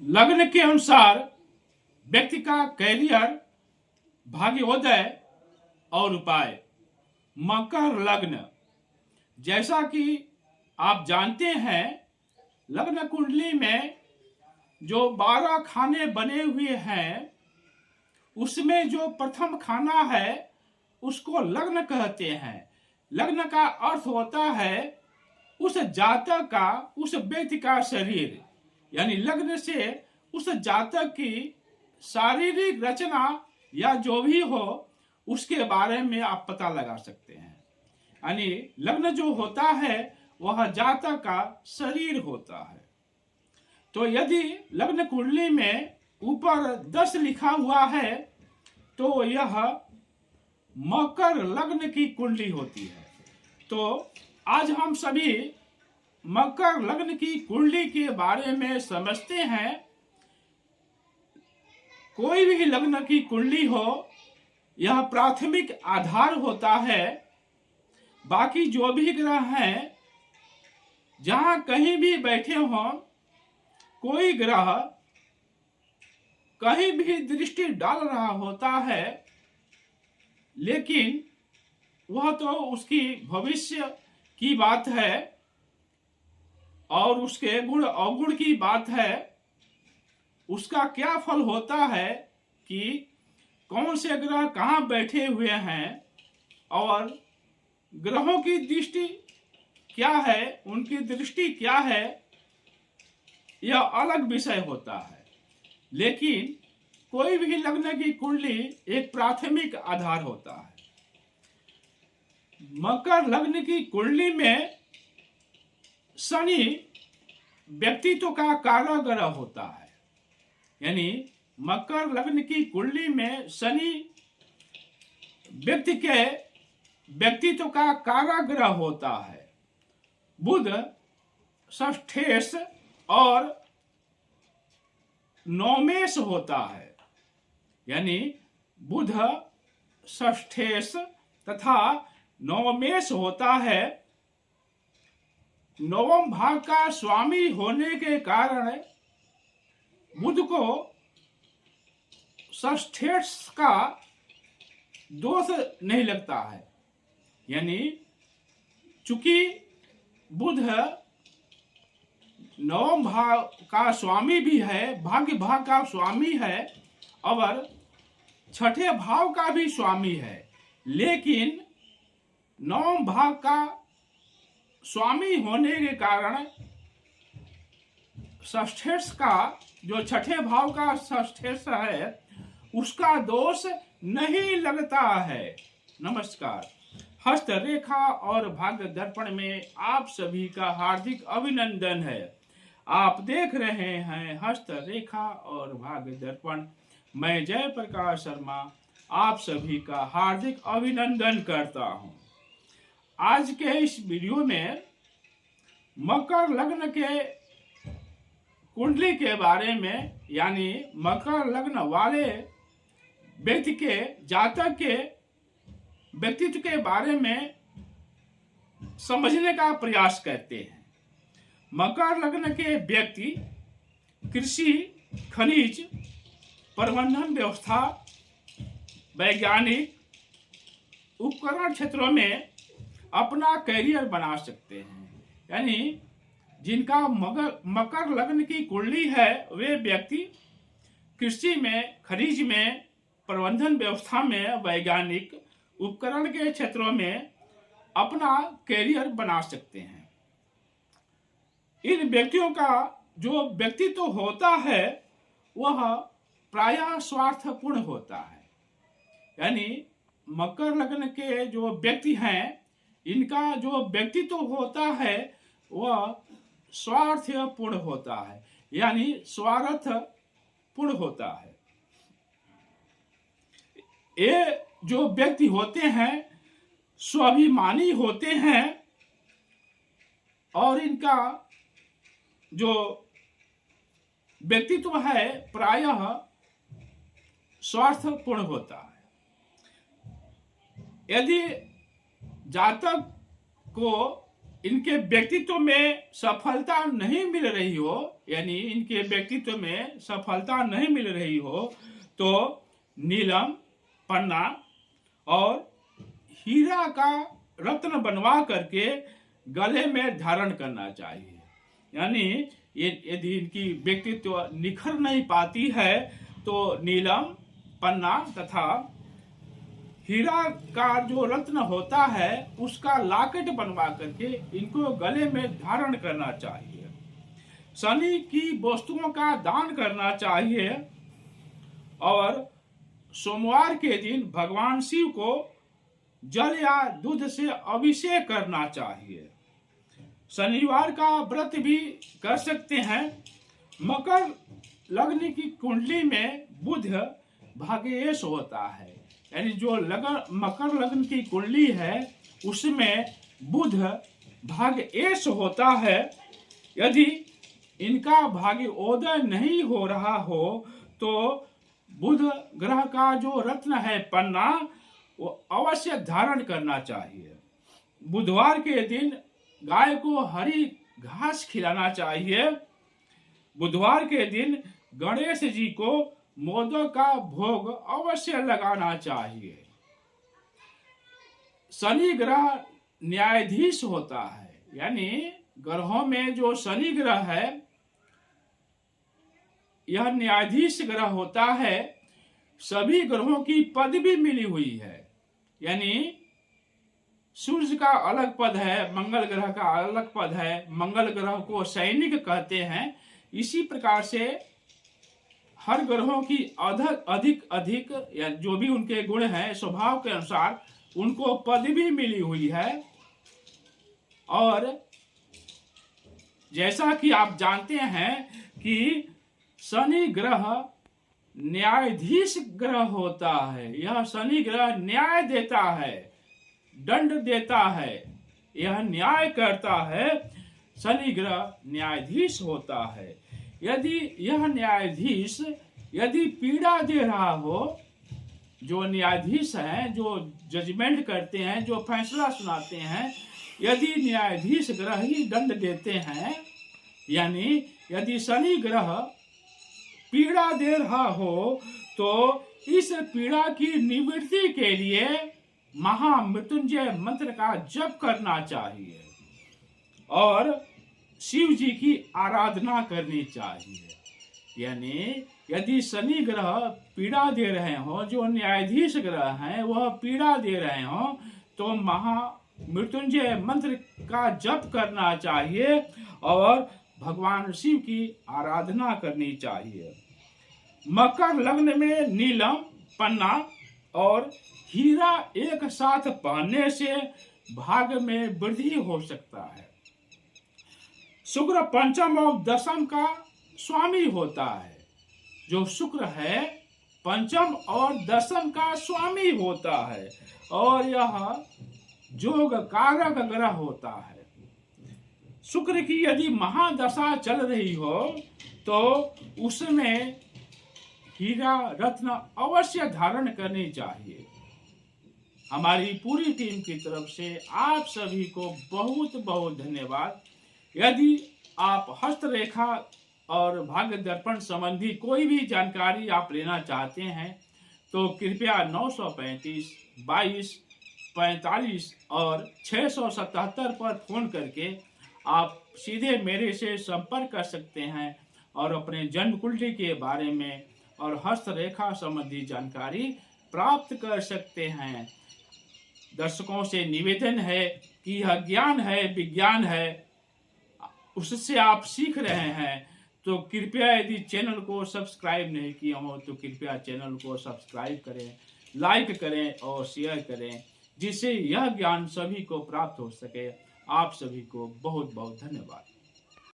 लग्न के अनुसार व्यक्ति का कैरियर, भाग्योदय और उपाय। मकर लग्न, जैसा कि आप जानते हैं, लग्न कुंडली में जो 12 खाने बने हुए हैं, उसमें जो प्रथम खाना है उसको लग्न कहते हैं। लग्न का अर्थ होता है उस जातक का, उस व्यक्ति का शरीर, यानी लग्न से उस जातक की शारीरिक रचना या जो भी हो उसके बारे में आप पता लगा सकते हैं। यानी लग्न जो होता है वह जातक का शरीर होता है। तो यदि लग्न कुंडली में ऊपर 10 लिखा हुआ है तो यह मकर लग्न की कुंडली होती है। तो आज हम सभी मकर लग्न की कुंडली के बारे में समझते हैं। कोई भी लग्न की कुंडली हो, यह प्राथमिक आधार होता है। बाकी जो भी ग्रह हैं, जहां कहीं भी बैठे हों, कोई ग्रह कहीं भी दृष्टि डाल रहा होता है, लेकिन वह तो उसकी भविष्य की बात है और उसके गुण अवगुण की बात है। उसका क्या फल होता है कि कौन से ग्रह कहाँ बैठे हुए हैं और ग्रहों की दृष्टि क्या है, उनकी दृष्टि क्या है, यह अलग विषय होता है। लेकिन कोई भी लग्न की कुंडली एक प्राथमिक आधार होता है। मकर लग्न की कुंडली में शनि व्यक्तित्व का कारागृह होता है। यानी मकर लग्न की कुंडली में शनि व्यक्ति के व्यक्तित्व का कारागृह होता है। बुध षष्ठेश और नवमेश होता है। यानी बुध षष्ठेश तथा नवमेश होता है। नवम भाव का स्वामी होने के कारण बुध को षष्ठेश का दोष नहीं लगता है। यानी चूंकि बुध नवम भाव का स्वामी भी है, भाग्य भाव का स्वामी है और छठे भाव का भी स्वामी है, लेकिन नवम भाव का स्वामी होने के कारण षष्ठेश का, जो छठे भाव का षष्ठेश है, उसका दोष नहीं लगता है। नमस्कार। हस्तरेखा और भाग्य दर्पण में आप सभी का हार्दिक अभिनंदन है। आप देख रहे हैं हस्तरेखा और भाग्य दर्पण। मैं जयप्रकाश शर्मा आप सभी का हार्दिक अभिनंदन करता हूं। आज के इस वीडियो में मकर लग्न के कुंडली के बारे में, यानी मकर लग्न वाले व्यक्ति के, जातक के व्यक्तित्व के बारे में समझने का प्रयास करते हैं। मकर लग्न के व्यक्ति कृषि, खनिज, प्रबंधन व्यवस्था, वैज्ञानिक उपकरण क्षेत्रों में अपना कैरियर बना सकते हैं। यानी जिनका मकर लग्न की कुंडली है, वे व्यक्ति कृषि में, खनिज में, प्रबंधन व्यवस्था में, वैज्ञानिक उपकरण के क्षेत्रों में अपना कैरियर बना सकते हैं। इन व्यक्तियों का जो व्यक्तित्व होता है वह प्रायः स्वार्थपूर्ण होता है। यानी मकर लग्न के जो व्यक्ति हैं, इनका जो व्यक्तित्व होता है वह स्वार्थपूर्ण होता है, यानी स्वार्थपूर्ण होता है। ये जो व्यक्ति होते हैं स्वाभिमानी होते हैं और इनका जो व्यक्तित्व है प्रायः स्वार्थपूर्ण होता है। यदि जातक को इनके व्यक्तित्व में सफलता नहीं मिल रही हो, यानी इनके व्यक्तित्व में सफलता नहीं मिल रही हो, तो नीलम, पन्ना और हीरा का रत्न बनवा करके गले में धारण करना चाहिए। यानी यदि इनकी व्यक्तित्व निखर नहीं पाती है तो नीलम, पन्ना तथा हीरा का जो रत्न होता है उसका लॉकेट बनवा करके इनको गले में धारण करना चाहिए। शनि की वस्तुओं का दान करना चाहिए और सोमवार के दिन भगवान शिव को जल या दूध से अभिषेक करना चाहिए। शनिवार का व्रत भी कर सकते हैं। मकर लग्न की कुंडली में बुध भाग्येश होता है, यानी जो मकर लग्न की कुंडली है उसमें बुध भाग्येश होता है। यदि इनका भाग्योदय नहीं हो रहा हो तो बुध ग्रह का जो रत्न है पन्ना, वो अवश्य धारण करना चाहिए। बुधवार के दिन गाय को हरी घास खिलाना चाहिए। बुधवार के दिन गणेश जी को मोदक का भोग अवश्य लगाना चाहिए। शनि ग्रह न्यायाधीश होता है, यानी ग्रहों में जो शनि ग्रह है यह न्यायाधीश ग्रह होता है। सभी ग्रहों की पदवी मिली हुई है, यानी सूर्य का अलग पद है, मंगल ग्रह का अलग पद है, मंगल ग्रह को सैनिक कहते हैं। इसी प्रकार से हर ग्रहों की अधिक या जो भी उनके गुण हैं स्वभाव के अनुसार उनको पदवी मिली हुई है। और जैसा कि आप जानते हैं कि शनि ग्रह न्यायाधीश ग्रह होता है। यह शनि ग्रह न्याय देता है, दंड देता है, यह न्याय करता है। शनि ग्रह न्यायाधीश होता है। यदि यह न्यायाधीश यदि पीड़ा दे रहा हो, जो न्यायाधीश हैं, जो जजमेंट करते हैं, जो फैसला सुनाते हैं, यदि न्यायाधीश ग्रह ही दंड देते हैं, यानी यदि शनि ग्रह पीड़ा दे रहा हो तो इस पीड़ा की निवृत्ति के लिए महामृत्युंजय मंत्र का जप करना चाहिए और शिव जी की आराधना करनी चाहिए। यानी यदि शनि ग्रह पीड़ा दे रहे हो, जो न्यायाधीश ग्रह हैं वह पीड़ा दे रहे हो, तो महामृत्युंजय मंत्र का जप करना चाहिए और भगवान शिव की आराधना करनी चाहिए। मकर लग्न में नीलम, पन्ना और हीरा एक साथ पहनने से भाग्य में वृद्धि हो सकता है। शुक्र पंचम और दशम का स्वामी होता है। जो शुक्र है पंचम और दशम का स्वामी होता है और यह जोग कारक ग्रह होता है। शुक्र की यदि महादशा चल रही हो तो उसमें हीरा रत्न अवश्य धारण करनी चाहिए। हमारी पूरी टीम की तरफ से आप सभी को बहुत बहुत धन्यवाद। यदि आप हस्तरेखा और भाग्य दर्पण संबंधी कोई भी जानकारी आप लेना चाहते हैं तो कृपया 935 22 45 और 677 पर फोन करके आप सीधे मेरे से संपर्क कर सकते हैं और अपने जन्म कुंडली के बारे में और हस्तरेखा संबंधी जानकारी प्राप्त कर सकते हैं। दर्शकों से निवेदन है कि यह ज्ञान है, विज्ञान है, उससे आप सीख रहे हैं तो कृपया यदि चैनल को सब्सक्राइब नहीं किए हो तो कृपया चैनल को सब्सक्राइब करें, लाइक करें और शेयर करें, जिससे यह ज्ञान सभी को प्राप्त हो सके। आप सभी को बहुत बहुत धन्यवाद।